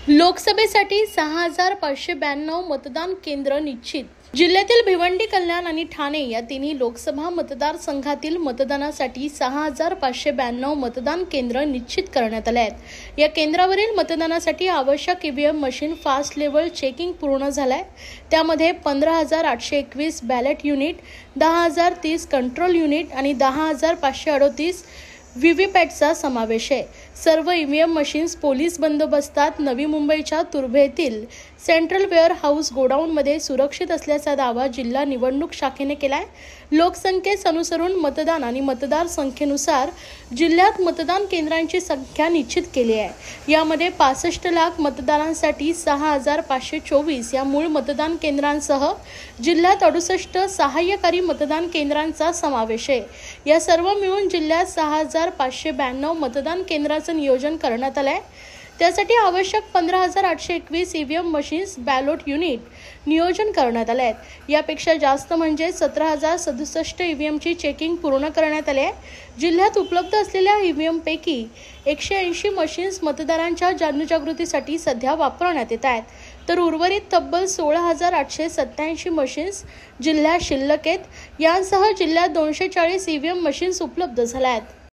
लोकसभेसाठी 6592 मतदान केंद्र निश्चित। जिल्ह्यातील भिवंडी, कल्याण आणि ठाणे या तिन्ही लोकसभा मतदारसंघातील मतदानासाठी 6592 मतदान केंद्र निश्चित करण्यात आले आहेत। या केंद्रावरील मतदानासाठी आवश्यक EVM machine fast level checking पूर्ण झालाय। त्यामध्ये 15821 बॅलेट युनिट, 10030 कंट्रोल युनिट आणि 10538 व्हीव्हीपॅटचा समावेश आहे। सर्व ईव्हीएम मशीन्स पोलीस बंदोबस्तात नवी मुंबईच्या तुर्भे येथील सेंट्रल वेअर हाऊस गोडाऊनमध्ये सुरक्षित असल्याचा दावा जिल्हा निवडणूक शाखेने केलाय। लोकसंख्येस अनुसरून मतदान आणि मतदार संख्येनुसार जिल्ह्यात मतदान केंद्रांची संख्या निश्चित केली आहे। यामध्ये 65 लाख मतदारांसाठी 6524 या मूळ मतदान केंद्रांसह जिल्ह्यात 68 सहाय्यकारी मतदान केंद्रांचा समावेश आहे। या सर्व मिळून जिल्ह्यात 6592 मतदान केंद्राचं नियोजन करण्यात आलंय। त्यासाठी आवश्यक 15821 ईव्हीएम मशीन्स बॅलेट युनिट नियोजन करण्यात आले आहेत। यापेक्षा जास्त म्हणजे 17067 ईव्हीएमची चेकिंग पूर्ण करण्यात आले आहे। जिल्ह्यात उपलब्ध असलेल्या ईव्हीएम पैकी 180 मशीन्स मतदारांच्या जनजागृतीसाठी सध्या वापरण्यात येत आहेत, तर उर्वरित तब्बल 16887 मशीन्स जिल्ह्यात शिल्लक आहेत। यांसह जिल्ह्यात 240 ईव्हीएम मशीन्स उपलब्ध झाल्या आहेत।